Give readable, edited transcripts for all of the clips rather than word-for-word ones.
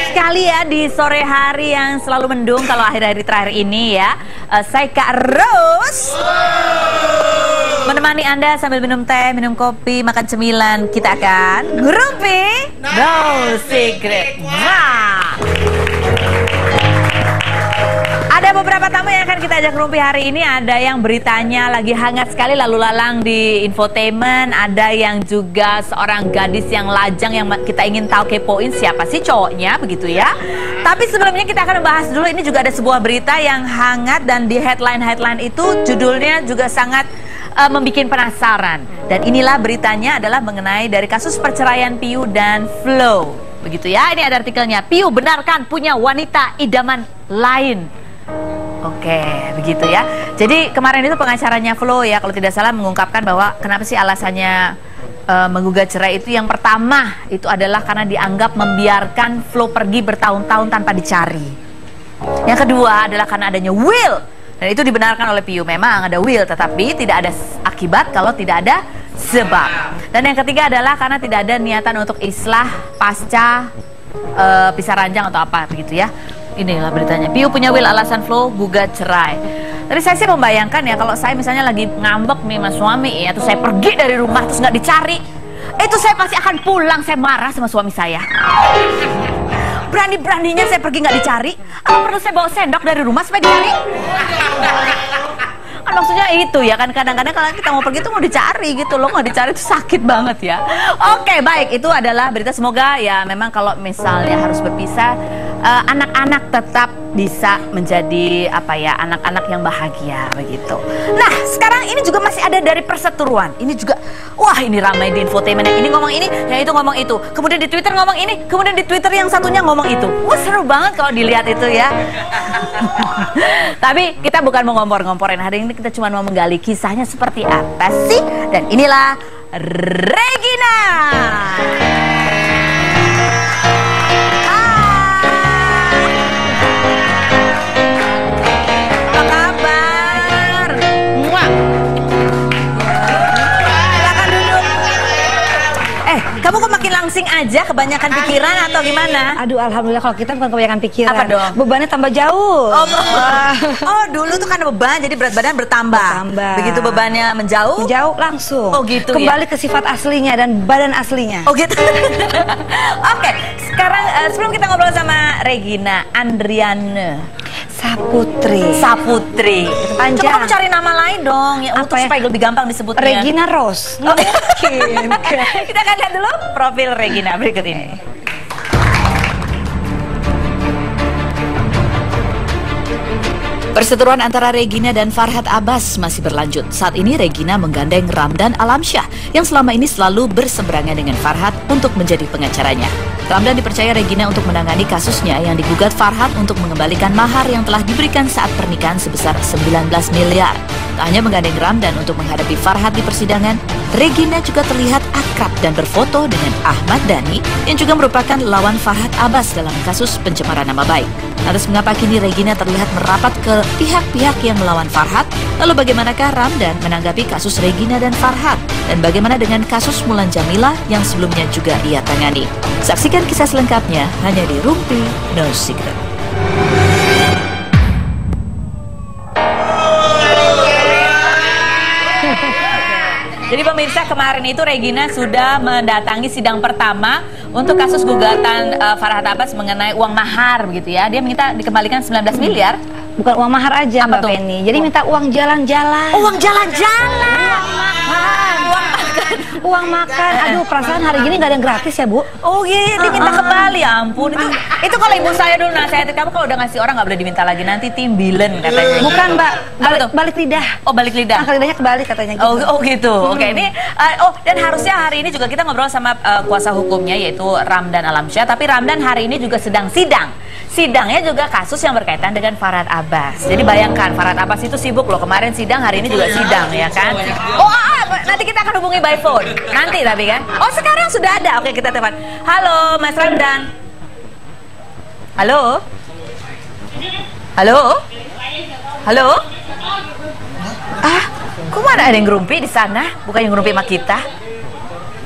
sekali ya di sore hari yang selalu mendung kalau akhir-akhir terakhir ini ya. Saya Kak Rose menemani Anda sambil minum teh, minum kopi, makan cemilan. Kita akan ngerumpi No Secret. Ada beberapa tamu yang akan kita ajak ngerumpi hari ini. Ada yang beritanya lagi hangat sekali lalu lalang di infotainment. Ada yang juga seorang gadis yang lajang yang kita ingin tahu, kepoin siapa sih cowoknya, begitu ya. Tapi sebelumnya kita akan bahas dulu, ini juga ada sebuah berita yang hangat dan di headline itu judulnya juga sangat membuat penasaran. Dan inilah beritanya adalah mengenai dari kasus perceraian Piu dan Flo. Begitu ya, ini ada artikelnya. Piu benarkan punya wanita idaman lain. Oke, begitu ya. Jadi kemarin itu pengacaranya Flo ya, kalau tidak salah mengungkapkan bahwa kenapa sih alasannya menggugat cerai itu, yang pertama itu adalah karena dianggap membiarkan Flo pergi bertahun-tahun tanpa dicari. Yang kedua adalah karena adanya will. Dan itu dibenarkan oleh Piu, memang ada will, tetapi tidak ada akibat kalau tidak ada sebab. Dan yang ketiga adalah karena tidak ada niatan untuk islah pasca pisah ranjang atau apa begitu ya. Inilah beritanya. Piu punya will, alasan Flo gugat cerai. Tadi saya sih membayangkan ya, kalau saya misalnya lagi ngambek nih mas suami ya, terus saya pergi dari rumah terus nggak dicari, itu saya pasti akan pulang, saya marah sama suami saya. Berani-beraninya saya pergi nggak dicari, apa perlu saya bawa sendok dari rumah supaya dicari? Kan maksudnya itu ya kan, kadang-kadang kalau kita mau pergi tuh mau dicari gitu loh, nggak dicari itu sakit banget ya. Oke, baik, itu adalah berita. Semoga ya memang kalau misalnya harus berpisah, anak-anak tetap bisa menjadi apa ya, anak-anak yang bahagia begitu. Nah, sekarang ini juga masih ada dari perseteruan. Ini juga, wah ini ramai di infotainment. Ini ngomong ini, yang itu ngomong itu. Kemudian di Twitter ngomong ini, kemudian di Twitter yang satunya ngomong itu. Wah seru banget kalau dilihat itu ya. Tapi kita bukan mau ngompor-ngomporin. Hari ini kita cuma mau menggali kisahnya seperti apa sih. Dan inilah Regina. Kamu kok makin langsing aja, kebanyakan pikiran atau gimana? Aduh, alhamdulillah kalau kita bukan kebanyakan pikiran. Apa dong? Bebannya tambah jauh. Oh, dulu tuh kan beban, jadi berat badan bertambah. Begitu bebannya menjauh? Menjauh langsung. Oh gitu. Kembali ya? ke sifat aslinya dan badan aslinya. Oh gitu. Oke, sekarang sebelum kita ngobrol sama Regina Andriane Saputri. Panjang. Coba kamu cari nama lain dong ya, untuk supaya lebih gampang disebutnya. Regina Rose. Mungkin. Kita akan lihat dulu profil Regina berikut ini. Perseteruan antara Regina dan Farhad Abbas masih berlanjut. Saat ini Regina menggandeng Ramdan Alamsyah yang selama ini selalu berseberangan dengan Farhad untuk menjadi pengacaranya. Ramdan dipercaya Regina untuk menangani kasusnya yang digugat Farhad untuk mengembalikan mahar yang telah diberikan saat pernikahan sebesar 19 miliar. Tak hanya menggandeng Ramdan untuk menghadapi Farhad di persidangan, Regina juga terlihat akrab dan berfoto dengan Ahmad Dhani yang juga merupakan lawan Farhad Abbas dalam kasus pencemaran nama baik. Lantas mengapa kini Regina terlihat merapat ke pihak-pihak yang melawan Farhad? Lalu bagaimanakah Ramdan menanggapi kasus Regina dan Farhad? Dan bagaimana dengan kasus Mulan Jamila yang sebelumnya juga ia tangani? Saksikan kisah selengkapnya hanya di Rumpi No Secret. Jadi pemirsa, kemarin itu Regina sudah mendatangi sidang pertama untuk kasus gugatan Farhad Abbas mengenai uang mahar begitu ya. Dia minta dikembalikan 19 miliar. Bukan uang mahar aja Mbak Penny. Jadi minta uang jalan-jalan. Uang jalan-jalan. Uang makan. Aduh, perasaan hari gini nggak ada yang gratis ya Bu? Oh iya, diminta kembali, ya ampun. Itu kalau ibu saya dulu nasihatin kamu, kalau udah ngasih orang nggak boleh diminta lagi, nanti timbilen katanya. Bukan Mbak, balik lidah. Oh balik lidah. Angka lidahnya kebalik katanya gitu. Oh gitu. Oke, ini dan harusnya hari ini juga kita ngobrol sama kuasa hukumnya yaitu Ramdan Alamsyah. Tapi Ramdan hari ini juga sedang sidang. Sidangnya juga kasus yang berkaitan dengan Farhad Abbas. Jadi bayangkan, Farhad Abbas itu sibuk loh, kemarin sidang, hari ini juga sidang ya kan. Oh nanti kita akan hubungi by phone. Nanti tapi kan. Oh sekarang sudah ada. Oke, kita telepon. Halo Mas Ramdan. Halo. Halo. Halo. Kok mana ada yang ngerumpi di sana? Bukan yang ngerumpi sama kita.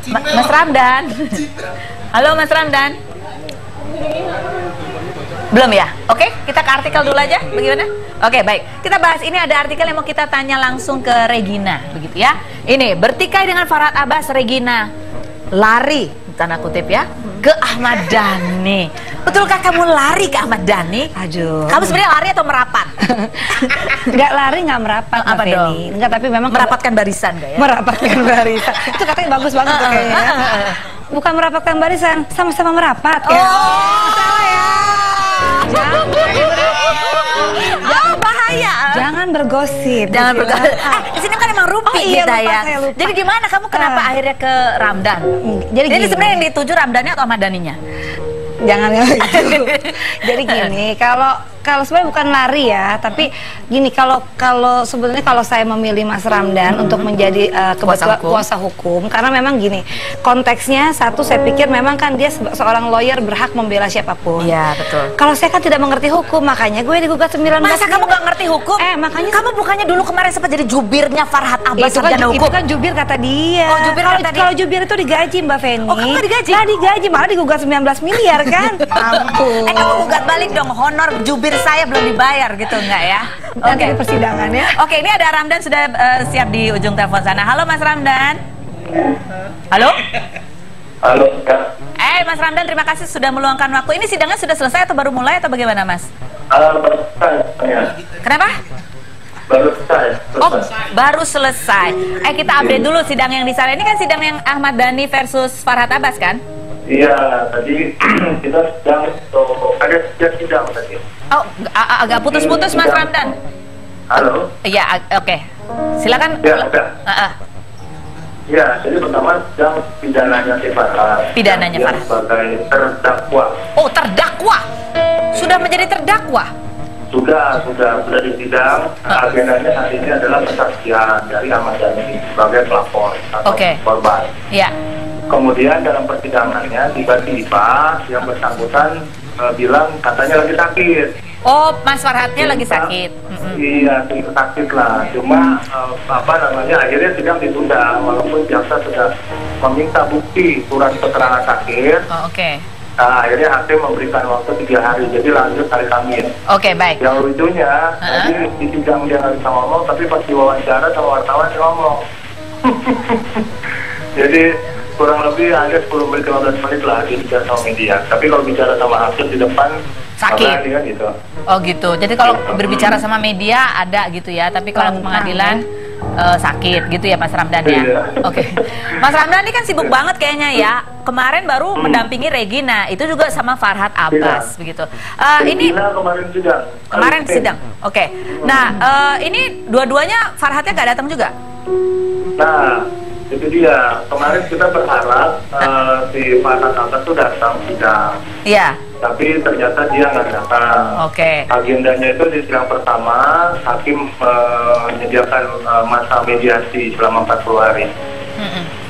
Mas Ramdan. Halo Mas Ramdan. Belum ya? Oke, kita ke artikel dulu aja, bagaimana? Oke, baik. Kita bahas ini, ada artikel yang mau kita tanya langsung ke Regina, begitu ya. Ini, bertikai dengan Farhad Abbas, Regina lari, tanda kutip ya, ke Ahmad Dhani. Betulkah kamu lari ke Ahmad Dhani? Aduh. Kamu sebenarnya lari atau merapat? Nggak lari, nggak merapat. Apa dong? Enggak, tapi memang merapatkan barisan nggak ya? Merapatkan barisan. Itu katanya bagus banget tuh kayaknya. Bukan merapatkan barisan, sama-sama merapat ya. Salah ya. Jangan bahaya. Jangan bergosip. Jangan bergosip. Di sini kan emang Rupi iya, kita lupa, ya. saya lupa. Jadi gimana kamu kenapa akhirnya ke Ramdan? Jadi sebenarnya yang dituju Ramdannya atau Ahmad Dhaninya? Jangan ya gitu. Jadi gini, kalau sebenarnya bukan lari ya, tapi gini, kalau sebenarnya kalau saya memilih Mas Ramdan untuk menjadi kuasa hukum, karena memang gini, konteksnya satu, saya pikir memang kan dia seorang lawyer berhak membela siapapun. Iya, betul. Kalau saya kan tidak mengerti hukum, makanya gue digugat 19. Masa kamu gak ngerti hukum? Makanya kamu bukannya dulu kemarin sempat jadi jubirnya Farhad Abbas, sarjana hukum? Itu kan jubir kata dia. Oh, jubir kata dia. Kalau jubir itu digaji, Mbak Feni. Oh, kamu digaji? Nah, digaji, malah digugat 19 miliar kan? Ampun. Kamu gugat balik dong, honor jubir saya belum dibayar gitu, enggak ya? Oke, di persidangan ya. Oke, ini ada Ramdan sudah siap di ujung telepon sana. Halo Mas Ramdan. Halo? Halo, Kak. Mas Ramdan, terima kasih sudah meluangkan waktu. Ini sidangnya sudah selesai atau baru mulai atau bagaimana, Mas? Baru selesai. Kenapa? Baru selesai. Oh, baru selesai. Kita update dulu sidang yang di sana. Ini kan sidang yang Ahmad Dhani versus Farhad Abbas kan? Iya, tadi kita sedang ada sidang tadi. Oh, agak putus-putus Mas Ramdan. Halo? Iya, oke. Silakan. Ya, ada. Ya, jadi pertama sedang pidananya si Farhad. Pidananya Farhad. Sebagai terdakwa. Oh, terdakwa. Sudah menjadi terdakwa. Sudah di sidang. Agendanya hari ini adalah kesaksian dari Ahmad Dhani sebagai pelapor atau korban. Iya. Kemudian dalam persidangannya tiba-tiba yang bersangkutan bilang katanya lagi sakit. Oh, Mas Farhadnya lagi sakit. Iya, sakit lah. Cuma akhirnya sidang ditunda walaupun jaksa sudah meminta bukti surat keterangan sakit. Oh, oke. Nah, akhirnya hakim memberikan waktu 3 hari, jadi lanjut hari Kamis. Oke, baik. Yang lucunya, tadi di sidang dia nggak bisa ngomong, tapi pas diwawancara sama wartawan dia ngomong. Jadi kurang lebih ada 10 menit 15 menit lah bicara sama media. Tapi kalau bicara sama hakim di depan sakit dia gitu. Oh gitu. Jadi kalau berbicara sama media ada gitu ya, tapi kalau pengadilan sakit gitu ya Mas Ramdan ya. Iya. Oke. Mas Ramdan ini kan sibuk banget kayaknya ya. Kemarin baru mendampingi Regina, itu juga sama Farhad Abbas begitu. Ini kemarin sidang. Oke. Nah, ini dua-duanya Farhadnya nggak datang juga? Nah, itu dia. Kemarin kita berharap si Farhad Abbas itu datang sidang. Iya. Tapi ternyata dia nggak datang. Oke. Agendanya itu di sidang pertama, hakim menyediakan masa mediasi selama 40 hari.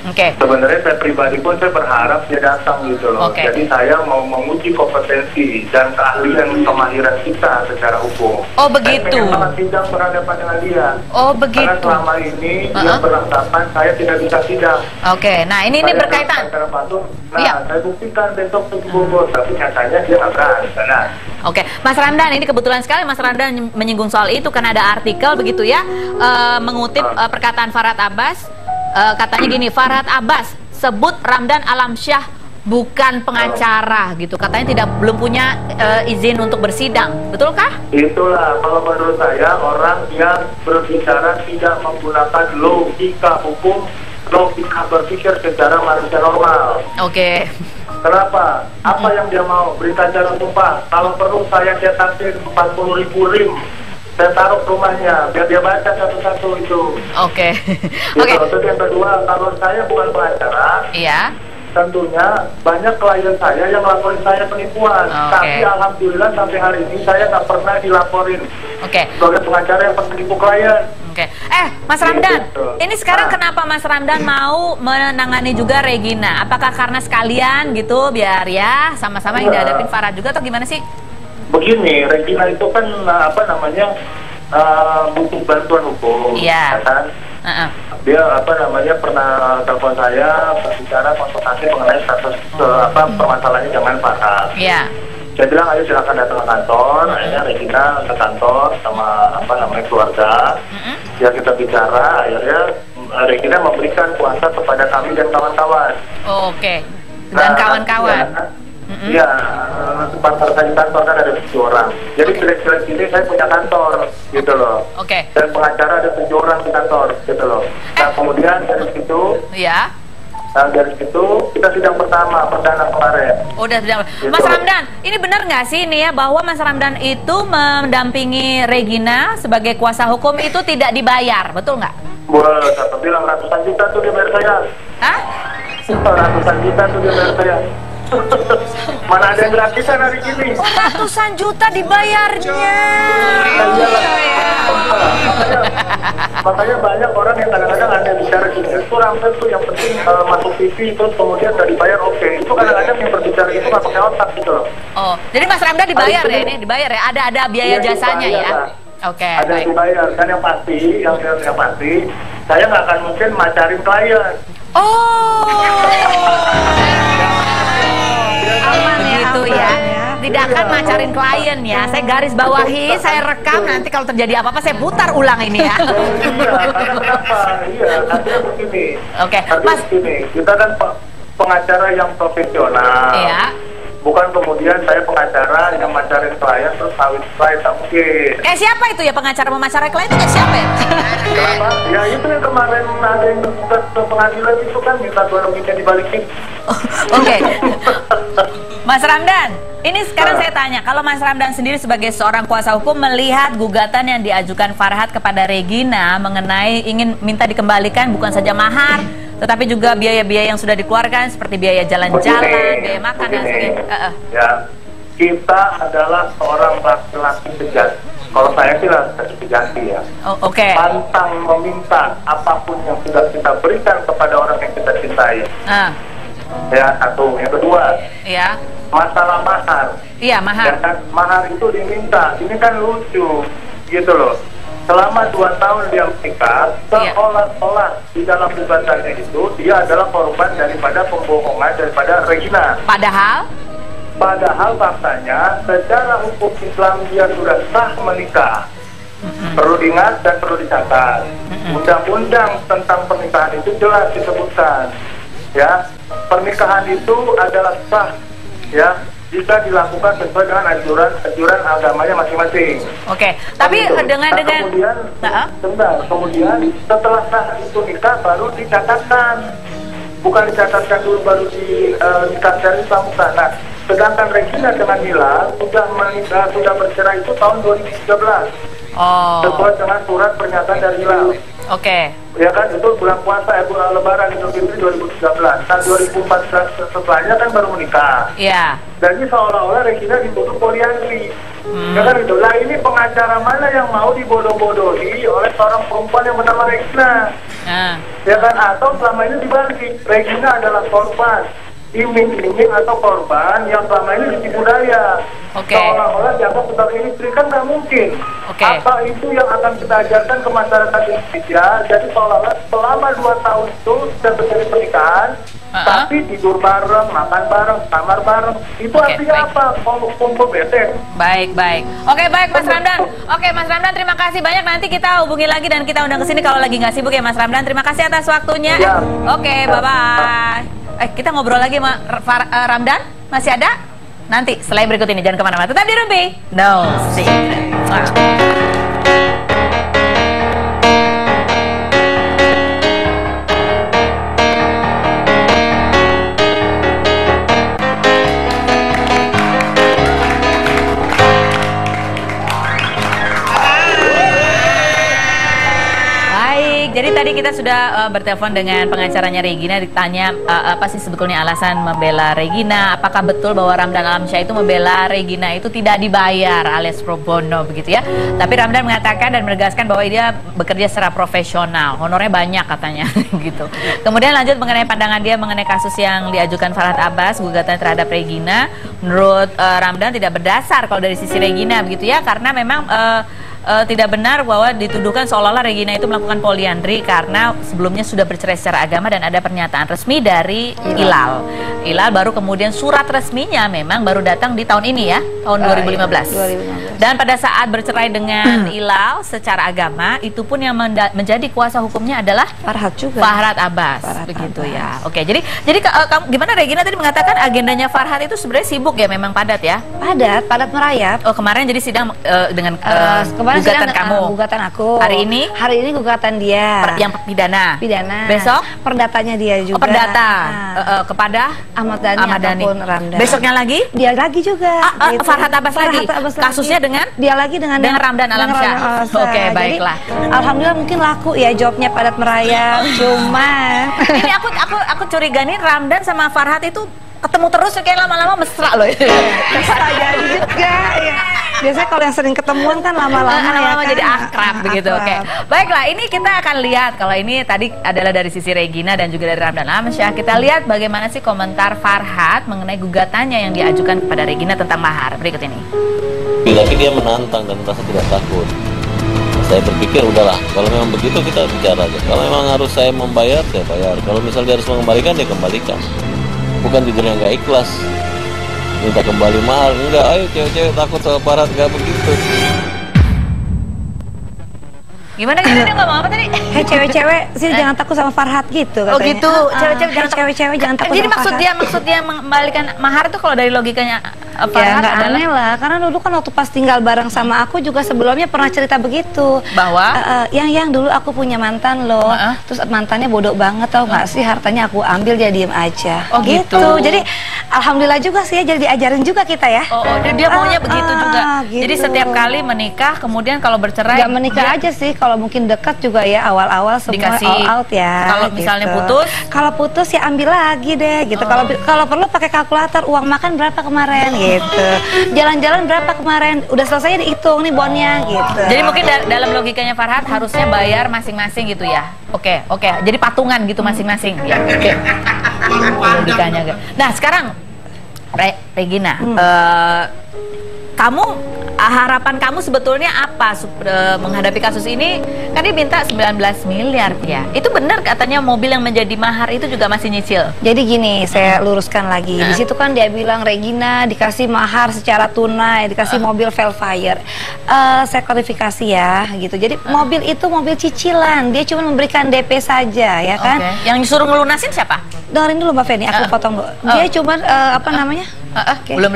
Oke. Sebenarnya saya pribadi pun saya berharap dia datang gitu loh. Jadi saya mau menguji kompetensi dan keahlian kemahiran kita secara hukum. Oh begitu. Saya pengen sidang berhadapan dengan dia. Oh begitu. Karena selama ini dia beranggapan saya tidak bisa sidang. Oke. Nah ini berkaitan. Saya buktikan besok ke Bogor, tapi nyatanya dia nggak berani. Oke, Mas Ramdan, ini kebetulan sekali Mas Ramdan menyinggung soal itu karena ada artikel begitu ya, mengutip perkataan Farhad Abbas. Katanya gini, Farhad Abbas sebut Ramdan Alamsyah bukan pengacara gitu. Katanya belum punya izin untuk bersidang. Betulkah? Itulah kalau menurut saya orang yang berbicara tidak menggunakan logika hukum, logika berpikir secara manusia normal. Oke. Kenapa? Apa yang dia mau? Berita acara sumpah. Kalau perlu saya cetakin 40.000 rim. Saya taruh rumahnya, biar dia baca satu-satu itu. Oke. Oke. Terus yang kedua, kalau saya bukan pengacara, iya. Tentunya banyak klien saya yang laporin saya penipuan. Tapi alhamdulillah sampai hari ini saya nggak pernah dilaporin. Sebagai pengacara yang penipu klien. Mas Ramdan, ini sekarang kenapa Mas Ramdan mau menangani juga Regina? Apakah karena sekalian gitu, biar ya sama-sama yang dihadapin Farhad juga atau gimana sih? Begini, Regina itu kan butuh bantuan hukum. Iya. Kan? Dia pernah telepon saya berbicara konsultasi mengenai status permasalahannya dengan Farhad. Iya. Saya bilang ayo silakan datang ke kantor. Akhirnya Regina ke kantor sama keluarga. Ya kita bicara. Akhirnya Regina memberikan kuasa kepada kami dan kawan-kawan. Oke. Dan kawan-kawan. Iya, partner saya di kantor kan ada 7 orang. Jadi kira-kira ini saya punya kantor, gitu loh. Oke. Dan pengacara ada 7 orang di kantor, gitu loh. Nah kemudian dari situ, dari situ kita sidang pertama, perdana kemarin. Udah sidang. Gitu. Mas Ramdan, ini benar nggak sih ini ya bahwa Mas Ramdan itu mendampingi Regina sebagai kuasa hukum itu tidak dibayar, betul nggak? Boleh, saya bilang ratusan juta tuh dia bayar saya. Hah? Ratusan juta tuh dia bayar saya. Mana ada yang gratisan hari ini? Ratusan juta dibayarnya. Makanya banyak orang yang kadang-kadang ada bicara gini, itu Ramdan tuh yang penting masuk TV terus kemudian gak dibayar, oke. Itu kadang-kadang yang berbicara itu gak pakai otak gitu loh. Oh, jadi Mas Ramdan dibayar ya ini? Dibayar ya? Ada biaya jasanya ya? Oke, ada yang dibayar, kan yang pasti, yang pasti, saya nggak akan mungkin macarin klien. Aman gitu ya. Tidak akan macarin klien ya. Saya garis bawahi, saya rekam, nanti kalau terjadi apa-apa saya putar ulang ini ya. Iya, artinya begini. Oke, Mas. Kita kan pengacara yang profesional. Iya. Bukan kemudian saya pengacara yang macarin klien terus kawin klien, tak mungkin. Siapa itu ya pengacara memacarin klien itu siapa ya? Kenapa? Ya itu yang kemarin ada yang ke pengadilan itu kan minta 2 rupiah dibalikin. Oke. Mas Ramdan, ini sekarang saya tanya, kalau Mas Ramdan sendiri sebagai seorang kuasa hukum melihat gugatan yang diajukan Farhad kepada Regina mengenai ingin minta dikembalikan bukan saja mahar, tetapi juga biaya-biaya yang sudah dikeluarkan seperti biaya jalan-jalan, biaya makan dan sebagainya. Ya, kita adalah seorang laki-laki sejati. Kalau saya sih laki sejati ya. Oke. Pantang meminta apapun yang sudah kita berikan kepada orang yang kita cintai. Ya, satu. Yang kedua, masalah mahar. Iya, mahar. Ya kan? Mahar itu diminta. Ini kan lucu, gitu loh. Selama 2 tahun dia menikah, seolah-olah di dalam gugatannya itu dia adalah korban daripada pembohongan daripada Regina. Padahal faktanya secara hukum Islam dia sudah sah menikah. Perlu diingat dan perlu dicatat. Undang-undang tentang pernikahan itu jelas disebutkan. Ya, pernikahan itu adalah sah. Ya, bisa dilakukan sesuai dengan anjuran agamanya masing-masing. Oke, tapi kemudian setelah sah itu nikah baru dicatatkan. Bukan dicatatkan dulu baru dicatatkan Islam. Nah, sedangkan Regina dengan Mila sudah bercerai itu tahun 2013. Sesuai dengan surat pernyataan dari Hilal. Oke. Ya kan, itu bulan puasa, bulan Lebaran Idul Fitri 2013. Nah, 2014 setelahnya kan baru menikah. Iya. Jadi seolah-olah Regina dituduh poliandri. Ya kan gitu. Lah ini pengacara mana yang mau dibodoh-bodohi oleh seorang perempuan yang bernama Regina? Ya kan, atau selama ini dibalik, Regina adalah korban iming-iming atau korban yang selama ini ditipu daya. Seolah-olah dianggap sebagai istri, kan nggak mungkin. Apa itu yang akan kita ajarkan ke masyarakat Indonesia? Jadi seolah-olah selama 2 tahun itu sudah terjadi pernikahan, tapi tidur bareng, makan bareng, kamar bareng. Itu artinya apa? Kumpul bete. Baik. Oke, baik Mas Ramdan. Oke, Mas Ramdan, terima kasih banyak. Nanti kita hubungi lagi dan kita undang ke sini kalau lagi nggak sibuk ya Mas Ramdan. Terima kasih atas waktunya. Oke, bye-bye. Kita ngobrol lagi sama Ramdan. Masih ada? Nanti selain berikut ini, jangan kemana-mana. Tetap di Rumpi. No secret. Jadi tadi kita sudah bertelepon dengan pengacaranya Regina, ditanya apa sih sebetulnya alasan membela Regina, apakah betul bahwa Ramdan Alamsyah itu membela Regina itu tidak dibayar alias pro bono begitu ya. Tapi Ramdan mengatakan dan menegaskan bahwa dia bekerja secara profesional, honornya banyak katanya gitu. Kemudian lanjut mengenai pandangan dia mengenai kasus yang diajukan Farhad Abbas, gugatan terhadap Regina. Menurut Ramdan tidak berdasar kalau dari sisi Regina begitu ya, karena memang tidak benar bahwa dituduhkan seolah-olah Regina itu melakukan poliandri karena sebelumnya sudah bercerai secara agama dan ada pernyataan resmi dari Ilal. Ilal baru kemudian surat resminya memang baru datang di tahun ini ya, tahun 2015. Dan pada saat bercerai dengan Ilal secara agama, itu pun yang menjadi kuasa hukumnya adalah Farhat juga. Farhat Abbas, begitu ya. Oke, jadi gimana Regina tadi mengatakan agendanya Farhat itu sebenarnya sibuk ya, memang padat ya? Padat merayap. Oh, kemarin jadi sidang dengan kemarin gugatan sidang, kamu. Gugatan aku. Hari ini gugatan dia. Yang pidana. Besok perdatanya dia juga. Oh, perdata kepada Ahmad Dhani ataupun Ramdan. Besoknya lagi? Dia lagi juga. Gitu. Farhat Abbas lagi. Kasusnya dengan dia lagi dengan Ramdan Alamsyah. Oke, baiklah. Jadi, alhamdulillah mungkin laku ya, jawabnya padat merayap. Cuma ini aku curiga nih Ramdan sama Farhat itu ketemu terus kayak lama-lama mesra loh. Bisa jadi juga ya. Biasanya kalau yang sering ketemuan kan lama-lama ya kan? Jadi akrab begitu. Oke. Baiklah, ini kita akan lihat kalau ini tadi adalah dari sisi Regina dan juga dari Ramdan Alamsyah. Kita lihat bagaimana sih komentar Farhat mengenai gugatannya yang diajukan kepada Regina tentang mahar. Berikut ini. Tapi dia menantang dan merasa tidak takut. Saya berpikir udahlah, kalau memang begitu kita bicara aja. Kalau memang harus saya membayar, saya bayar. Kalau misalnya dia harus mengembalikan, dia kembalikan. Bukan jujurnya nggak ikhlas, minta kembali mahal. Enggak, ayo cewek-cewek takut sama Farhat, nggak begitu. Gimana dia ngomong apa tadi? Hei cewek-cewek, sini jangan takut sama Farhat gitu katanya. Oh gitu, cewek-cewek jangan takut. Jadi sama maksud dia mengembalikan mahar itu kalau dari logikanya ya nggak aneh lah, karena dulu kan waktu pas tinggal bareng sama aku juga sebelumnya pernah cerita begitu bahwa yang dulu aku punya mantan loh, terus mantannya bodoh banget tau nggak sih, hartanya aku ambil dia diem aja. Oh gitu. Jadi alhamdulillah juga sih ya, jadi diajarin juga kita ya. Dia maunya begitu juga. Gitu. Jadi setiap kali menikah kemudian kalau bercerai nggak menikah aja sih, kalau mungkin dekat juga ya awal-awal semua dikasih, all out ya. Kalau gitu. misalnya putus, kalau putus ya ambil lagi deh gitu. Kalau perlu pakai kalkulator, uang makan berapa kemarin gitu, jalan-jalan berapa kemarin, udah selesai dihitung nih bonnya gitu. Jadi mungkin dalam logikanya Farhat harusnya bayar masing-masing gitu ya. Oke. Jadi patungan gitu masing-masing. Ya, oke. Logikanya. Nah sekarang Regina, harapan kamu sebetulnya apa menghadapi kasus ini? Kan dia minta 19 miliar ya. Itu benar katanya mobil yang menjadi mahar itu juga masih nyicil. Jadi gini, saya luruskan lagi. Di situ kan dia bilang Regina dikasih mahar secara tunai, dikasih mobil Velfire. Saya klarifikasi ya gitu. Jadi mobil itu mobil cicilan. Dia cuma memberikan DP saja ya kan. Yang disuruh ngelunasin siapa? Dengerin dulu Mbak Feni, aku potong dulu. Dia cuma apa namanya? Belum.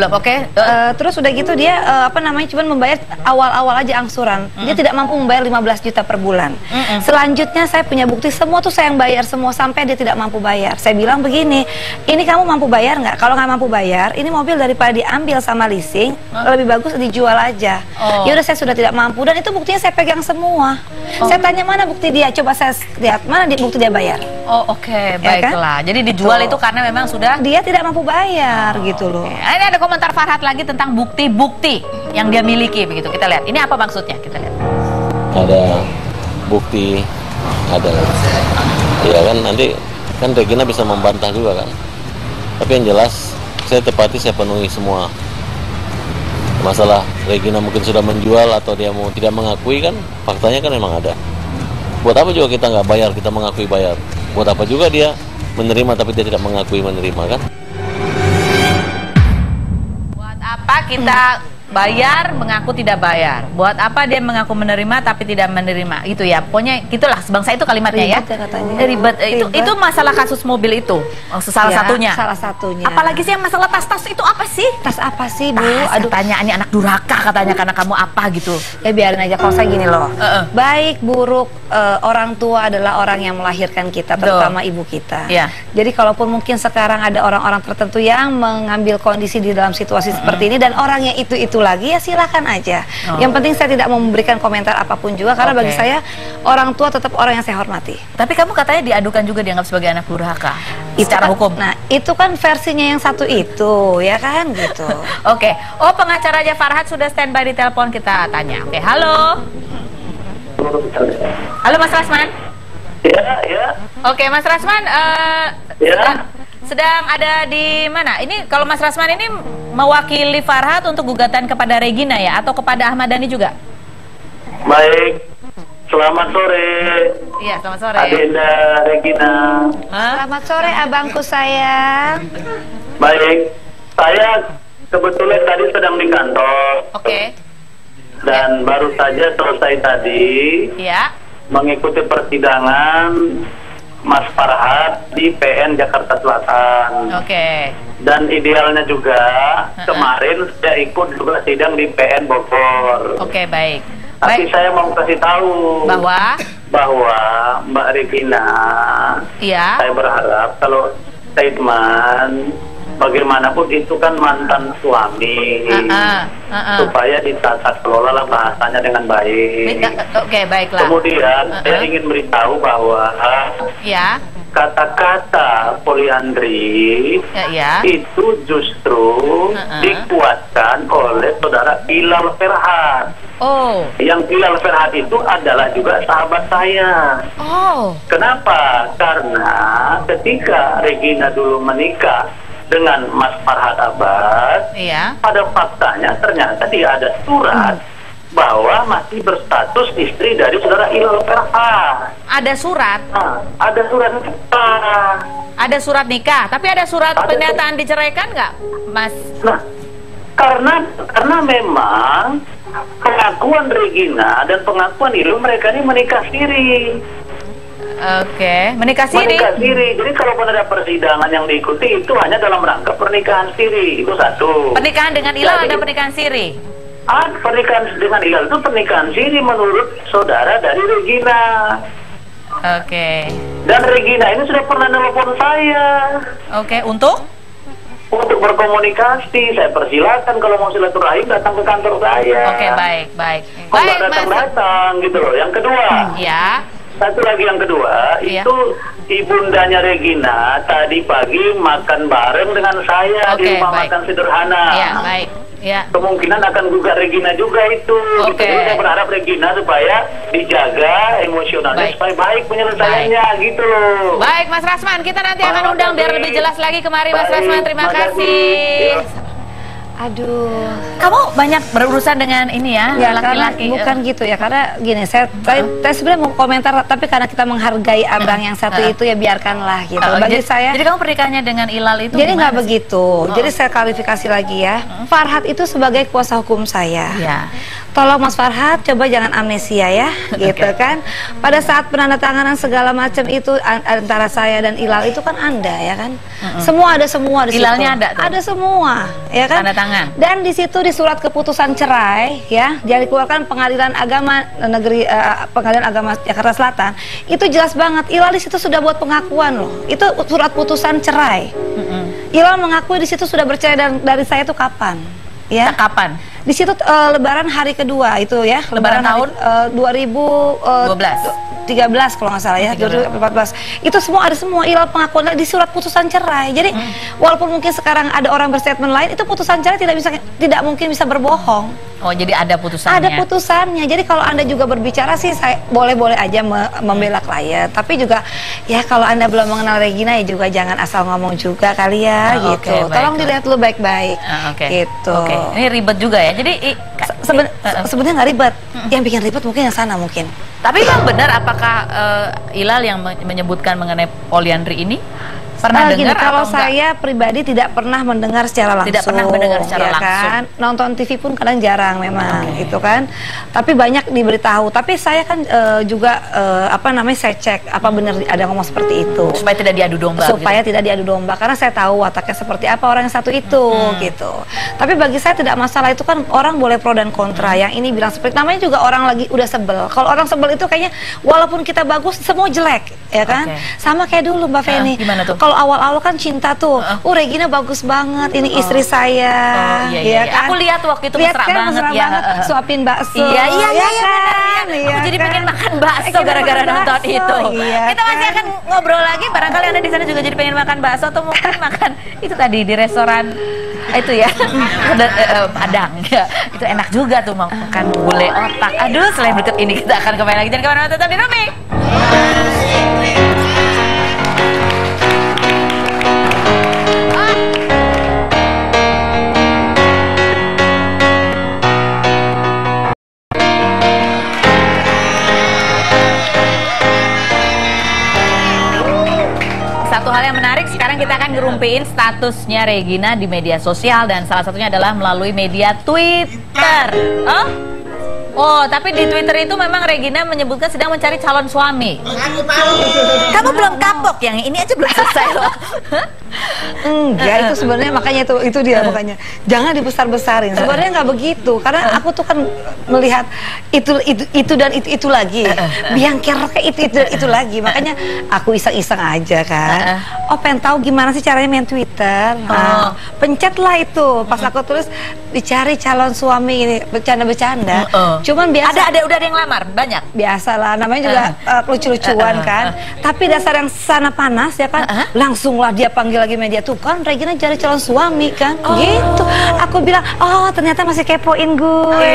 Terus udah gitu dia cuman membayar awal-awal aja angsuran. Dia tidak mampu membayar 15 juta per bulan. Selanjutnya saya punya bukti semua tuh saya yang bayar semua sampai dia tidak mampu bayar. Saya bilang begini, ini kamu mampu bayar nggak? Kalau nggak mampu bayar, ini mobil daripada diambil sama leasing, lebih bagus dijual aja. Ya udah, saya sudah tidak mampu dan itu buktinya saya pegang semua. Saya tanya mana bukti dia, coba saya lihat mana bukti dia bayar. Baiklah. Jadi dijual itu karena memang sudah dia tidak mampu bayar gitu loh. Ini ada komentar Farhat lagi tentang bukti-bukti yang dia miliki begitu. Kita lihat. Ini apa maksudnya? Kita lihat. Ada bukti, ada. Ya kan nanti kan Regina bisa membantah juga kan. Tapi yang jelas saya penuhi semua. Masalah Regina mungkin sudah menjual atau dia mau tidak mengakui kan, faktanya kan memang ada. Buat apa juga kita nggak bayar, kita mengakui bayar. Buat apa juga dia menerima tapi dia tidak mengakui menerima kan? Buat apa kita bayar mengaku tidak bayar? Buat apa dia mengaku menerima tapi tidak menerima? Itu ya, pokoknya gitulah sebangsa itu kalimatnya. Ribet ya katanya. Ribet. Itu masalah kasus mobil itu. Salah satunya. Salah satunya. Apalagi sih yang masalah tas-tas itu apa sih? Tas apa sih, Bu? Aduh, tanya ini anak durhaka katanya karena kamu apa gitu. Ya biarin aja, kalau saya gini loh. Baik buruk orang tua adalah orang yang melahirkan kita, terutama ibu kita. Jadi kalaupun mungkin sekarang ada orang-orang tertentu yang mengambil kondisi di dalam situasi seperti ini dan orangnya itu lagi, ya silakan aja. Yang penting saya tidak mau memberikan komentar apapun juga karena bagi saya orang tua tetap orang yang saya hormati. Tapi kamu katanya diadukan juga dianggap sebagai anak durhaka secara hukum. Nah, itu kan versinya yang satu itu, ya kan gitu. Pengacaranya Farhat sudah standby di telepon, kita tanya. Halo. Halo Mas Rasman. Ya. Mas Rasman, sedang ada di mana? Ini kalau Mas Rasman ini mewakili Farhat untuk gugatan kepada Regina ya, atau kepada Ahmad Dhani juga? Baik, selamat sore. Iya, selamat sore. Adinda Regina. Selamat sore abangku sayang. Baik, saya kebetulan tadi sedang di kantor. Oke. Dan baru saja selesai tadi Iya. mengikuti persidangan Mas Farhad di PN Jakarta Selatan. Oke. Dan idealnya juga kemarin saya ikut juga sidang di PN Bogor. Oke, baik. Tapi Baik. saya mau kasih tahu Bahwa Mbak Regina, iya. saya berharap kalau statement bagaimanapun itu kan mantan suami, supaya ditata kelola lah bahasanya dengan baik. Oke, baiklah. Kemudian saya ingin beritahu bahwa Ya. kata-kata poliandri Ya. itu justru dikuatkan oleh saudara Ilal Ferhat. Oh. Yang Ilal Ferhat itu adalah juga sahabat saya. Oh. Kenapa? Karena ketika Regina dulu menikah dengan Mas Farhad Abbas, Iya. pada faktanya ternyata dia ada surat bahwa masih berstatus istri dari saudara Ilal Ferhat. Ada surat. Nah, ada surat nikah. Ada surat nikah, tapi ada surat Ada pernyataan diceraikan nggak, Mas? Nah, karena memang pengakuan Regina dan pengakuan Ilal, mereka ini menikah siri. Oke, menikah siri. Menikah siri. Jadi kalau ada persidangan yang diikuti itu hanya dalam rangka pernikahan siri. Itu satu. Pernikahan dengan Ilal Jadi, ada pernikahan siri. Pernikahan dengan Ilal itu pernikahan siri menurut saudara dari Regina. Oke. Dan Regina ini sudah pernah nelpon saya Oke, untuk? untuk berkomunikasi. Saya persilakan kalau mau silaturahim datang ke kantor saya. Oke, baik, baik. Kok Baik, nggak datang-datang gitu loh. Yang kedua, Ya. satu lagi yang kedua, Iya. itu ibundanya Regina tadi pagi makan bareng dengan saya di Oke, rumah baik. makan sederhana. Ya, baik. Ya. Kemungkinan akan gugat Regina juga itu. Oke. Jadi saya berharap Regina supaya dijaga emosionalnya Baik. supaya baik penyelesaiannya gitu loh. Baik, Mas Rasman, kita nanti akan Terima undang biar kasih. lebih jelas lagi kemari, Mas Baik, Rasman. Terima terima kasih. kasih. Aduh. Kamu banyak berurusan dengan ini ya, Ya karena laki-laki. bukan gitu ya, karena gini saya sebenarnya mau komentar, tapi karena kita menghargai abang yang satu itu ya biarkanlah gitu. Bagi saya Jadi kamu pernikahannya dengan Ilal itu jadi nggak gimana sih? begitu. Jadi saya klarifikasi lagi ya. Farhad itu sebagai kuasa hukum saya. Ya. Tolong Mas Farhad coba jangan amnesia ya, gitu kan. Pada saat penandatanganan segala macam itu antara saya dan Ilal itu kan Anda ya kan. Semua ada semua di situ. Ilalnya ada tuh? Ada semua, ya kan. Tanda tangan. Dan di situ di surat keputusan cerai ya, yang dikeluarkan Pengadilan Agama Negeri Pengadilan Agama Jakarta Selatan, itu jelas banget Ilal di situ sudah buat pengakuan loh. Itu surat putusan cerai. Ilal mengakui di situ sudah bercerai dari saya itu kapan? Ya. Kapan? Di situ Lebaran hari kedua itu ya. Lebaran tahun? 2013 kalau nggak salah ya, 2014. Itu semua ada semua Ilal pengakuan di surat putusan cerai. Jadi walaupun mungkin sekarang ada orang berstatement lain, itu putusan cerai tidak mungkin bisa berbohong. Oh, jadi ada putusannya. Ada putusannya. Jadi kalau Anda juga berbicara sih saya boleh-boleh aja membela klien. Tapi juga ya kalau Anda belum mengenal Regina ya juga jangan asal ngomong juga kali ya gitu. Oke, Tolong baik. dilihat dulu baik-baik. Oke. Gitu. Oke. Ini ribet juga ya. Jadi Sebenarnya nggak ribet. Yang bikin ribet mungkin yang sana mungkin. tapi yang benar apakah Ilal yang menyebutkan mengenai poliandri ini? Pernah Gini, dengar kalau atau enggak? saya pribadi tidak pernah mendengar secara langsung. Tidak pernah mendengar secara ya langsung. Kan? Nonton TV pun kadang jarang memang, gitu kan. Tapi banyak diberitahu. Tapi saya kan juga saya cek apa benar ada ngomong seperti itu. Supaya tidak diadu domba. Supaya gitu. tidak diadu domba, karena saya tahu wataknya seperti apa orang yang satu itu, gitu. Tapi bagi saya tidak masalah, itu kan orang boleh pro dan kontra. Yang ini bilang seperti, namanya juga orang lagi udah sebel. Kalau orang sebel itu kayaknya walaupun kita bagus semua jelek, ya kan? Oke. Sama kayak dulu Mbak Feni. Gimana tuh? Kalau awal-awal kan cinta tuh, Regina bagus banget, ini istri saya, Oh, iya. kan? Aku lihat waktu itu Lihat mesra kan, banget mesra ya. banget, suapin bakso. Iya, kan? benar. Aku jadi kan? pengen makan bakso Kita gara-gara makan nonton bakso, itu. iya Kita masih kan? akan ngobrol lagi. Barangkali Anda di sana juga jadi pengen makan bakso atau mungkin makan itu tadi di restoran itu ya, Padang. Ya, itu enak juga tuh makan gulai otak. Aduh, selain berikut ini kita akan kembali lagi. Jangan kemana-mana, tetap di Rumi. satu hal yang menarik, sekarang kita akan ngerumpiin statusnya Regina di media sosial dan salah satunya adalah melalui media Twitter. Oh, tapi di Twitter itu memang Regina menyebutkan sedang mencari calon suami. Kamu belum kapok, yang ini aja belum selesai loh. Enggak, itu sebenarnya makanya itu dia makanya jangan dibesar-besarin. Sebenarnya nggak begitu, karena aku tuh kan melihat itu dan itu lagi, biang keroknya itu dan itu lagi. Makanya aku iseng-iseng aja kan. Oh, pengen tahu gimana sih caranya main Twitter. Nah, pencetlah itu. Pas aku tulis dicari calon suami ini, bercanda-bercanda. Cuman biasa udah ada yang lamar banyak. Biasalah, namanya juga lucu-lucuan kan. Tapi dasar yang sana panas ya kan, langsunglah dia panggil lagi media tuh kan Regina cari calon suami kan. Gitu. Aku bilang, oh ternyata masih kepoin gue.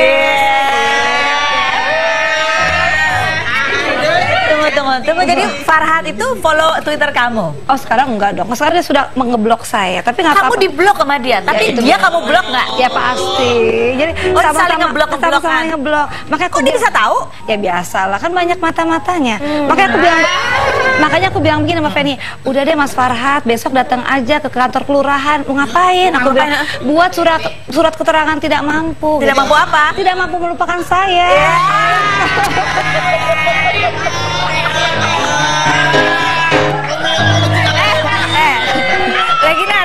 Tunggu, jadi Farhat itu follow Twitter kamu? Oh sekarang enggak dong, sekarang dia sudah mengeblok saya. Tapi nggak apa-apa. Kamu diblok sama dia, tapi dia kamu blok nggak? Ya pasti. Jadi saling ngeblok. Makanya aku dia bisa tahu? Ya biasalah, kan banyak mata-matanya. Makanya aku bilang begini sama Feni, udah deh Mas Farhat, besok datang aja ke kantor kelurahan. Mau ngapain? Aku bilang buat surat keterangan tidak mampu. Tidak mampu apa? Tidak mampu melupakan saya.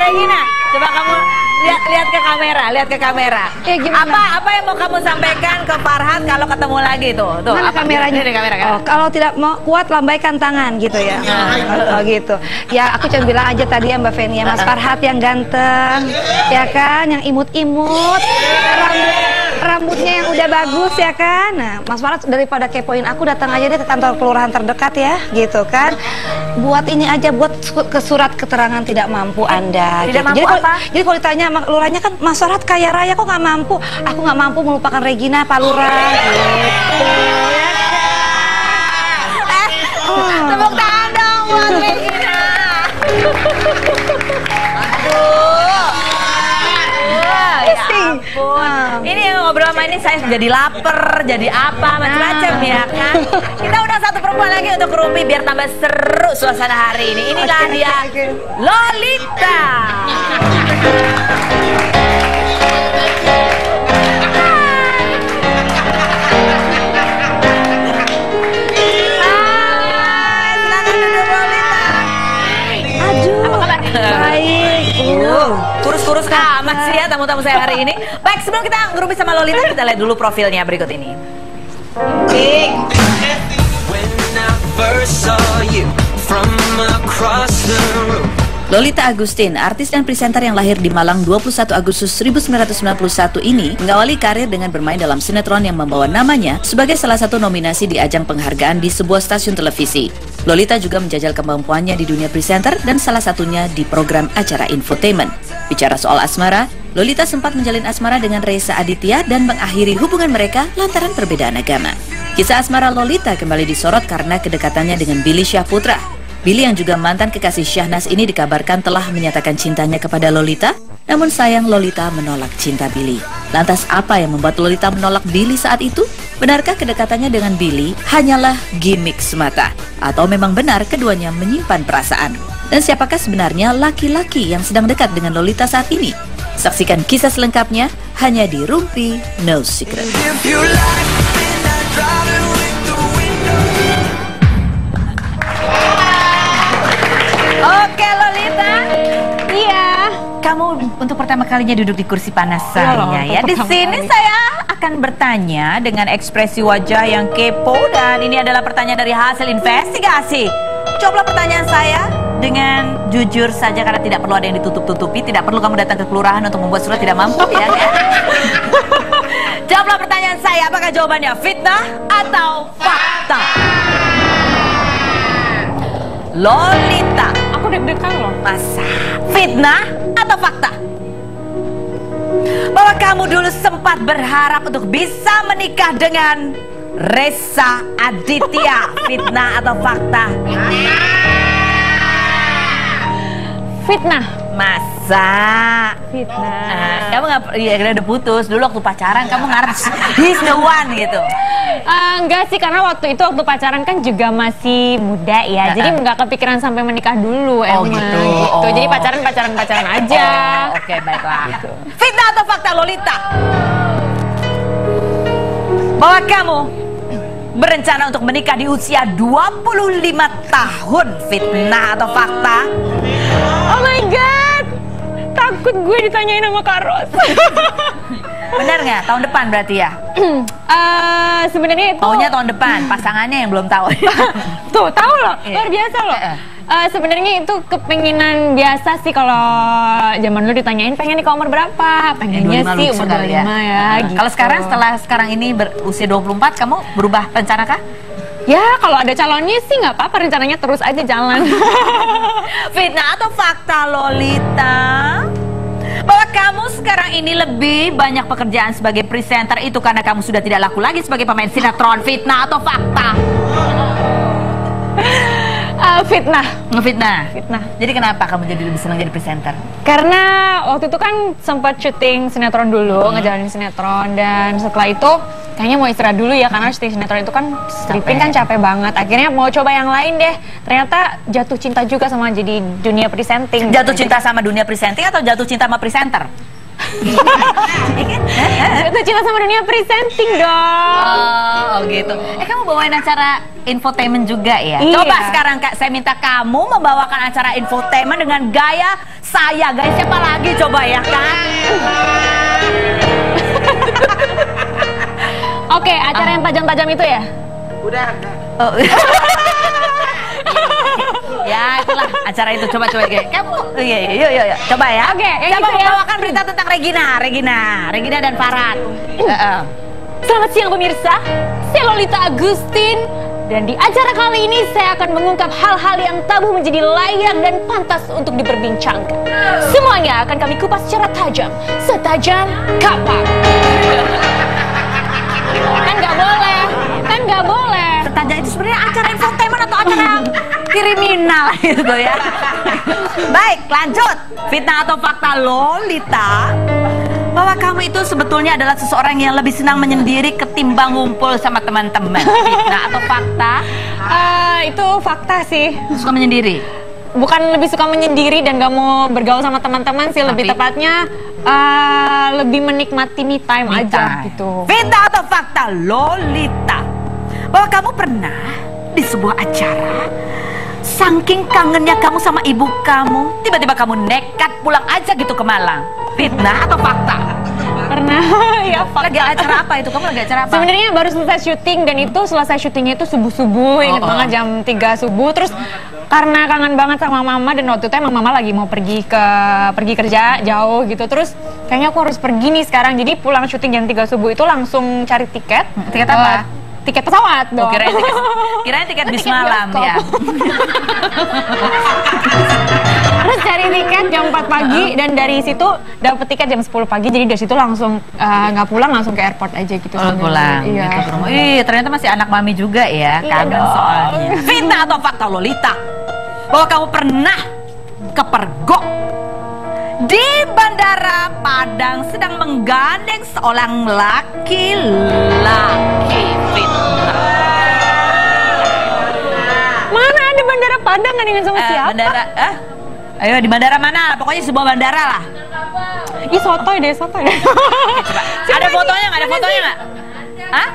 Regina, coba kamu lihat ke kamera. Apa yang mau kamu sampaikan ke Farhat kalau ketemu lagi tuh? Mana apa kameranya? Kamera. Oh, kalau tidak mau kuat lambaikan tangan gitu ya. Oh gitu. Ya aku cuma bilang aja tadi ya Mbak Feni, Mas Farhat yang ganteng, ya kan, yang imut-imut, rambutnya yang udah bagus ya kan. Nah, Mas Farhat daripada kepoin aku, datang aja deh ke kantor kelurahan terdekat ya, gitu kan. Buat ini aja, buat ke surat keterangan tidak mampu Anda. Tidak gitu. mampu apa? Jadi kalau ditanya sama lurahnya kan, Mas Farhat kaya raya kok nggak mampu? Aku nggak mampu melupakan Regina, Pak Lurah. Gitu. Tepuk tangan dong buat Regina. Ini yang ngobrol sama ini saya jadi lapar, jadi apa macam-macam ya kan. Kita udah satu perempuan lagi untuk Rumpi biar tambah seru suasana hari ini. Inilah dia Lolita. Kurus-kurus amat sih ya tamu-tamu saya hari ini. Baik, sebelum kita ngerumpi sama Lolita, kita lihat dulu profilnya berikut ini. Lolita Agustin, artis dan presenter yang lahir di Malang 21 Agustus 1991 ini mengawali karir dengan bermain dalam sinetron yang membawa namanya sebagai salah satu nominasi di ajang penghargaan di sebuah stasiun televisi. Lolita juga menjajal kemampuannya di dunia presenter dan salah satunya di program acara infotainment. Bicara soal asmara, Lolita sempat menjalin asmara dengan Reza Aditya dan mengakhiri hubungan mereka lantaran perbedaan agama. Kisah asmara Lolita kembali disorot karena kedekatannya dengan Billy Syahputra. Billy yang juga mantan kekasih Syahnas ini dikabarkan telah menyatakan cintanya kepada Lolita, namun sayang Lolita menolak cinta Billy. Lantas apa yang membuat Lolita menolak Billy saat itu? Benarkah kedekatannya dengan Billy hanyalah gimmick semata? Atau memang benar keduanya menyimpan perasaan? Dan siapakah sebenarnya laki-laki yang sedang dekat dengan Lolita saat ini? Saksikan kisah selengkapnya hanya di Rumpi No Secret. Oke Lolita, iya. Kamu untuk pertama kalinya duduk di kursi panas saya ya. Di sini saya akan bertanya dengan ekspresi wajah yang kepo dan ini adalah pertanyaan dari hasil investigasi. Coba pertanyaan saya dengan jujur saja karena tidak perlu ada yang ditutup-tutupi, tidak perlu kamu datang ke kelurahan untuk membuat surat tidak mampu ya. Jawablah pertanyaan saya, apakah jawabannya fitnah atau fakta? Lolita, aku deg-degan loh. Masa fitnah atau fakta? Bahwa kamu dulu sempat berharap untuk bisa menikah dengan Reza Aditya, fitnah atau fakta? Fitnah. Mas biasa. Fitnah. Kamu nggak, ya udah putus dulu waktu pacaran. Kamu ngarep he's the one gitu. Enggak sih, karena waktu itu waktu pacaran kan juga masih muda ya, jadi nggak kepikiran sampai menikah dulu. Gitu. Jadi pacaran aja. Oke, baiklah. Gitu. Fitnah atau fakta Lolita? Bahwa kamu berencana untuk menikah di usia 25 tahun, fitnah atau fakta? Oh my god, takut gue ditanyain sama Kak Ros. Bener nggak? Tahun depan berarti ya? Sebenarnya itu Taunya tahun depan, pasangannya yang belum tahu. tuh tahu loh, luar biasa loh. Sebenarnya itu kepenginan biasa sih, kalau zaman dulu ditanyain pengen nikah umur berapa, pengennya sih umur 25 ya gitu. Kalau setelah sekarang ini berusia 24, kamu berubah rencana kah? Ya kalau ada calonnya sih nggak apa-apa, rencananya terus aja jalan. Fitnah atau fakta Lolita? Bahwa kamu sekarang ini lebih banyak pekerjaan sebagai presenter itu karena kamu sudah tidak laku lagi sebagai pemain sinetron, fitnah atau fakta? Fitnah. Fitnah. Jadi kenapa kamu jadi lebih senang jadi presenter? Karena waktu itu kan sempat syuting sinetron dulu, ngejalanin sinetron, dan setelah itu kayaknya mau istirahat dulu ya, karena syuting sinetron itu kan stripping kan capek banget. Akhirnya mau coba yang lain deh. Ternyata jatuh cinta juga sama jadi dunia presenting. Jatuh cinta sama dunia presenting atau jatuh cinta sama presenter? Jatuh cinta sama dunia presenting dong. Oh gitu. Kamu bawain acara infotainment juga ya? Iya. Coba sekarang Kak, saya minta kamu membawakan acara infotainment dengan gaya saya. Gaya siapa lagi coba ya Kak? Oke, acara yang tajam-tajam itu ya? Udah. Oh. Ya itulah acara itu, coba kamu yuk coba ya. Oke, yang coba itu ya. membawakan berita tentang Regina dan Farhan. Selamat siang pemirsa, saya Lolita Agustin, dan di acara kali ini saya akan mengungkap hal-hal yang tabu menjadi layak dan pantas untuk diperbincangkan. Semuanya akan kami kupas secara tajam, setajam kapak. Kan nggak boleh. Setajam itu sebenarnya acara infotainment atau acara kriminal gitu ya. Baik, lanjut. Fitnah atau fakta Lolita? Bahwa kamu itu sebetulnya adalah seseorang yang lebih senang menyendiri ketimbang ngumpul sama teman-teman. Fitnah atau fakta? Itu fakta sih. Suka menyendiri? Bukan lebih suka menyendiri dan gak mau bergaul sama teman-teman sih, lebih tepatnya lebih menikmati me time aja gitu. Fitnah atau fakta Lolita? Bahwa kamu pernah di sebuah acara, saking kangennya kamu sama ibu kamu, tiba-tiba kamu nekat pulang aja gitu ke Malang. Fitnah atau fakta? Pernah. Ya fakta. Lagi acara apa itu? Kamu lagi acara apa? Sebenarnya baru selesai syuting, dan itu selesai syutingnya itu subuh-subuh, inget banget jam 3 subuh. Terus karena kangen banget sama mama, dan waktu itu emang mama lagi mau pergi kerja jauh gitu. Terus kayaknya aku harus pergi nih sekarang. Jadi pulang syuting jam 3 subuh itu langsung cari tiket. Tiket apa? Tiket pesawat dong. Kirain tiket bis malam ya. Terus cari tiket jam 4 pagi, dan dari situ dapet tiket jam 10 pagi. Jadi dari situ langsung nggak pulang, langsung ke airport aja gitu. Pulang iya. Gitu ke rumah. Ternyata masih anak mami juga ya. Kangen soalnya. Fitnah atau fakta Lolita? Bahwa kamu pernah kepergok di Bandara Padang sedang menggandeng seorang laki-laki. Fitnah. Mana ada Bandara Padang gandengan sama siapa? Ayo di bandara mana? Pokoknya sebuah bandara lah. Ih sotoy deh. Coba. Ada fotonya nggak? Ada fotonya nggak? Hah?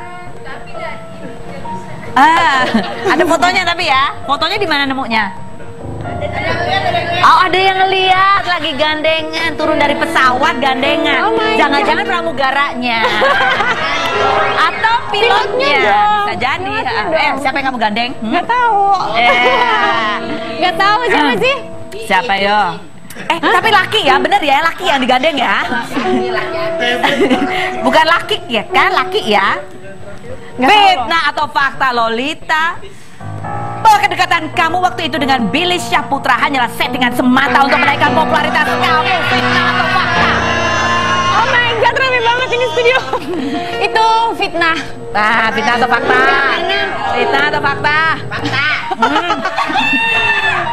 Ada fotonya tapi ya. Fotonya di mana nemunya? Oh, ada yang ngeliat lagi gandengan, turun dari pesawat gandengan. Jangan-jangan pramugaranya atau pilotnya. Bisa jadi. Siapa yang kamu gandeng? Nggak tahu. Nggak tahu siapa sih? Siapa yo? Tapi laki ya, bener ya, laki yang digandeng ya. Bukan laki ya kan, laki ya. Fitnah atau fakta Lolita? Bahwa kedekatan kamu waktu itu dengan Billy Syahputra hanyalah settingan semata untuk menaikkan popularitas kamu. Fitnah atau fakta? Oh my god, rame banget ini studio. Itu fitnah. Fitnah atau fakta? Fitnah atau fakta? Fakta.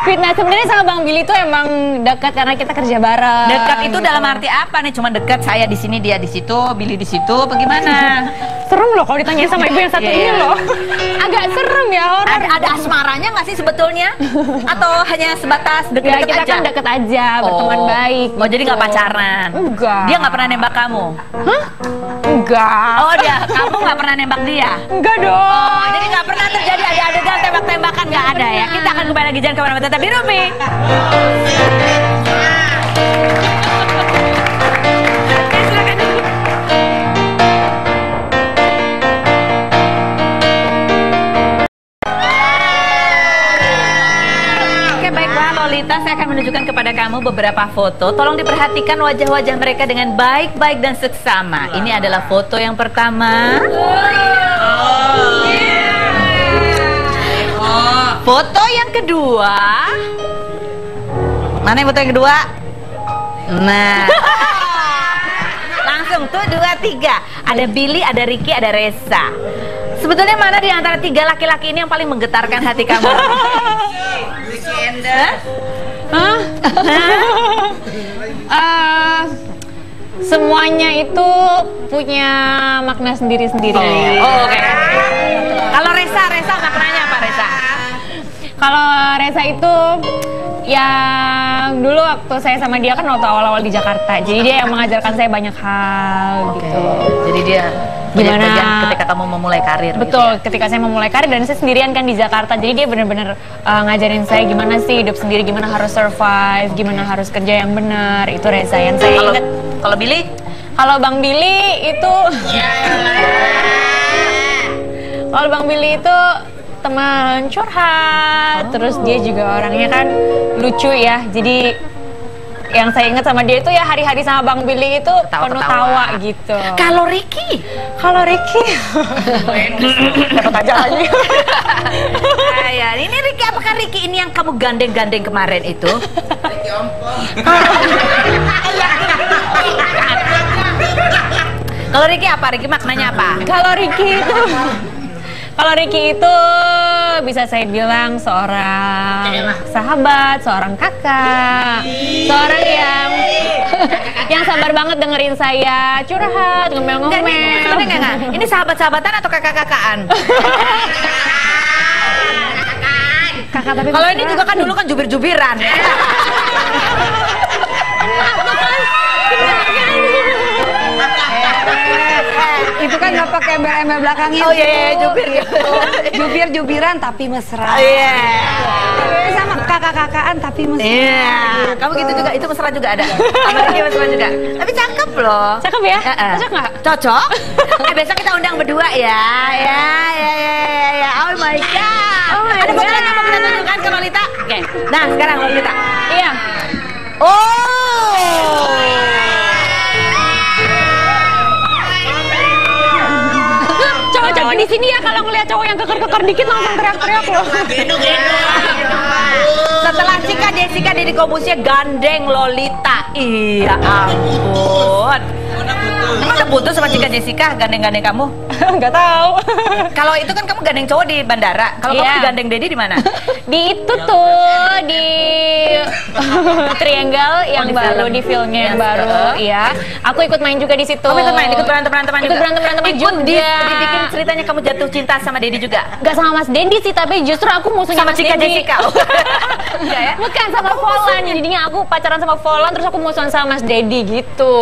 Fitnah sebenarnya sama Bang Billy tuh emang dekat karena kita kerja bareng. Dekat itu gitu. dalam arti apa nih? Cuma dekat, saya di sini, dia di situ, Billy di situ, bagaimana? Serem loh kalau ditanya sama ibu yang satu ini loh. Agak serem ya, horor. Ada asmaranya nggak sih sebetulnya? Atau hanya sebatas deket-deket kita aja? kan deket aja, berteman baik. Oh, jadi nggak gitu. pacaran? Enggak. Dia nggak pernah nembak kamu? Hah? Enggak. Oh, kamu nggak pernah nembak dia? Enggak dong. Oh, jadi nggak pernah terjadi ada adegan tembak-tembakan, nggak ada ya? Kita akan kembali lagi, jangan kemana-mana, tetap di Rumpi. Oke, baiklah Lolita, saya akan menunjukkan kepada kamu beberapa foto. Tolong diperhatikan wajah-wajah mereka dengan baik-baik dan seksama. Ini adalah foto yang pertama. Foto yang kedua. Mana yang foto yang kedua? Nah. Langsung tuh 2, 3. Ada Billy, ada Ricky, ada Reza. Sebetulnya mana di antara 3 laki-laki ini yang paling menggetarkan hati kamu? Lucy Ender? Hah? Semuanya itu punya makna sendiri-sendiri. Oh, oke. Kalau Reza maknanya apa, Reza? Kalau Reza itu yang dulu waktu saya sama dia kan waktu awal-awal di Jakarta. Jadi dia yang mengajarkan saya banyak hal gitu. Jadi dia Gimana? ketika kamu memulai karir. Betul, gitu ya? ketika saya memulai karir dan saya sendirian kan di Jakarta. Jadi dia benar-benar ngajarin saya gimana sih hidup sendiri, gimana harus survive, gimana harus kerja yang benar. Itu Reza yang saya ingat. Kalau Billy? Kalau Bang Billy itu Kalau Bang Billy itu teman curhat, terus dia juga orangnya kan lucu ya. Jadi yang saya ingat sama dia itu ya hari-hari sama Bang Billy itu penuh tawa gitu. Kalau Ricky? Kalau Ricky dapat aja lagi. Ya, ini Ricky, apakah Ricky ini yang kamu gandeng-gandeng kemarin itu? Ricky ompong. Kalau Ricky apa? Ricky maknanya apa? Kalau Ricky itu bisa saya bilang seorang sahabat, seorang kakak, seorang yang sabar banget dengerin saya curhat, ngomel-ngomel. Ini sahabat-sahabatan atau kakak-kakaan? Kakak tapi kalau ini juga kan dulu kan jubir-jubiran. Itu kan nggak pakai embel-embel belakangnya. Oh iya, Jubir-jubiran tapi mesra. Iya. Sama kakak-kakaan tapi mesra. Iya. Kamu gitu juga, itu mesra juga ada. Sama Ricky mesra juga. Tapi cakep loh. Cakep ya? Cocok nggak? Cocok. Besok kita undang berdua ya. Ya. Oh my god. Ada foto lagi mau kita tunjukkan ke Lolita? Oke. Nah, sekarang Lolita. Iya. Cowok-cowok di sini ya kalau ngeliat cowok yang keker-keker dikit langsung teriak-teriak loh. Setelah Cika, Jessica, Deddy Corbuzier gandeng Lolita. Iya ampun. Emang udah putus sama Cika Jessica gandeng-gandeng kamu? Nggak tahu. Kalau itu kan kamu gandeng cowok di bandara. Kalau kamu digandeng Deddy di mana? Di itu tuh di Triangle yang di baru film. di filmnya yang baru. Iya. Aku ikut main juga di situ. Kamu ikut main, ikut berantem-beranteman juga? Ikut berantem-beranteman juga. Dibikin ceritanya kamu jatuh cinta sama Deddy juga? Gak sama Mas Dendi sih, tapi justru aku musuhnya Sama Mas Cika Dendi. Jessica? Enggak ya? Bukan, sama Volan. Jadinya aku pacaran sama Volan, terus aku musuhan sama Mas Dedi gitu.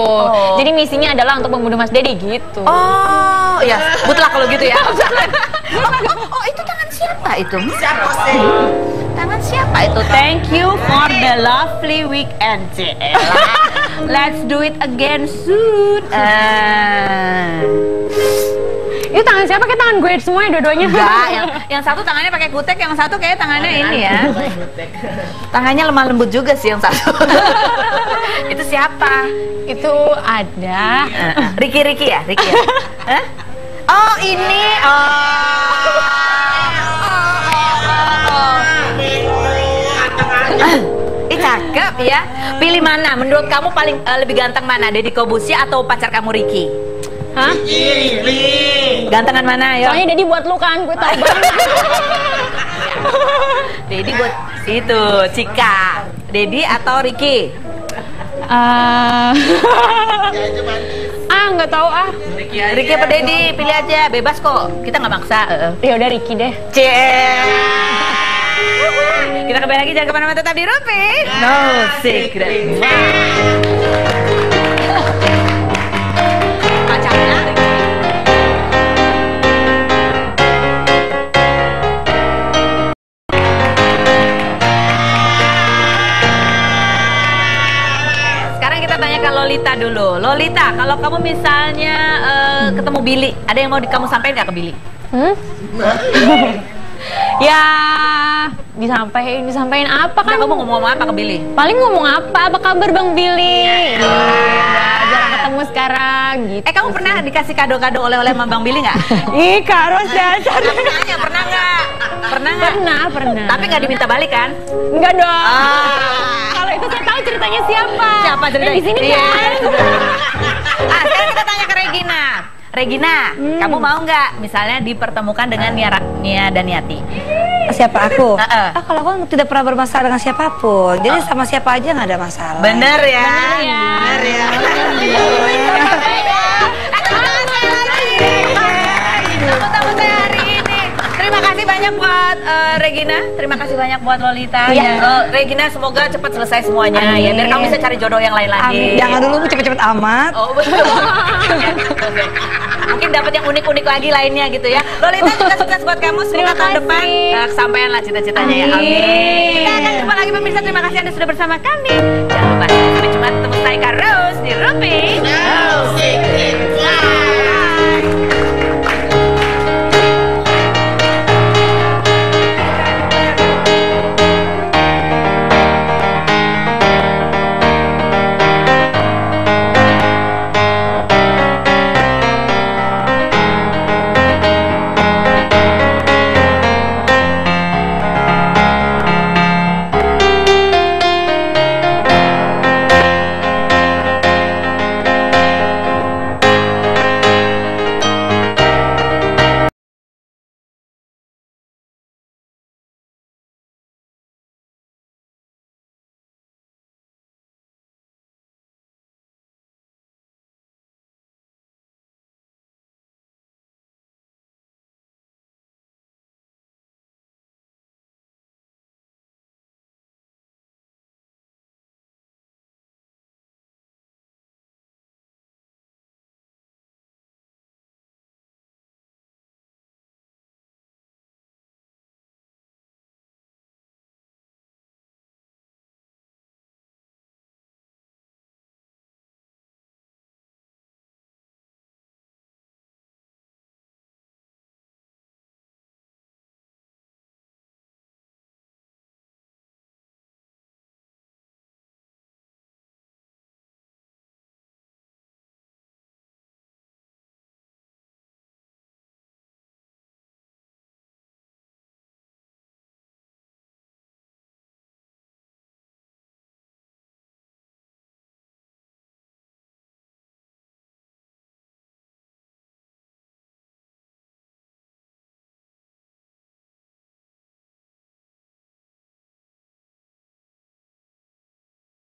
Jadi misinya adalah untuk membunuh Mas Dedi gitu. Oh, ya, butlah kalau gitu ya. Oh, itu tangan siapa itu? Siapa sih? Tangan siapa itu? Thank you for the lovely weekend, Cella. Let's do it again soon. Itu tangan siapa? Kayak tangan gue semuanya dua-duanya. Enggak, yang satu tangannya pakai kutek, yang satu kayak tangannya ini ya. Tangannya lemah lembut juga sih yang satu. Itu siapa? Itu ada Ricky ya? Hah? Oh, ini. Cakep ya. Pilih mana? Menurut kamu paling lebih ganteng mana? Deddy Corbuzier atau pacar kamu Ricky? Hah? Gantengan mana? Yo. Soalnya Dedi buat lu kan, gue tahu banget. Deddy buat Itu, Cika. Dedi atau Ricky? Nggak tahu ah. Ricky apa Dedi? Pilih aja, bebas kok. Kita nggak maksa. Ya udah Ricky deh. Kita kembali lagi, jangan kemana-mana, tetap di Rumpi. No secret. Pacarnya Ricky. Sekarang kita tanya ke Lolita dulu. Lolita, kalau kamu misalnya ketemu Billy, ada yang mau kamu sampaikan nggak ke Billy? Ya, disampaikan apa kan? Kamu ngomong apa ke Billy? Paling ngomong apa kabar Bang Billy? Jarang ketemu sekarang gitu. Kamu pernah dikasih kado-kado oleh-oleh sama Bang Billy nggak? Ih, Kak Ros dasar. Pernah nggak? Pernah. Tapi nggak diminta balik kan? Enggak dong. Kalau itu saya tahu ceritanya siapa. Siapa ceritanya? Di sini kan. Sekarang kita tanya ke Regina. Regina, kamu mau nggak misalnya dipertemukan dengan Nia dan Yati? Siapa aku? Kalau aku tidak pernah bermasalah dengan siapapun, jadi sama siapa aja nggak ada masalah. Bener ya. Tepuk-tepuk saya hari ini. Terima kasih banyak buat Regina, terima kasih banyak buat Lolita. Regina, semoga cepat selesai semuanya. Ya, biar kamu bisa cari jodoh yang lain lagi. Jangan dulu cepet-cepet amat. Oh betul. Mungkin dapat yang unik-unik lagi lainnya gitu ya. Lolita juga sukses buat kamu, semoga tahun depan kesampaian lah cita-citanya ya. Amin. Kita akan jumpa lagi pemirsa, terima kasih Anda sudah bersama kami. Jangan lupa sampai jumpa, ketemu saya Kak Rose di Rumpi.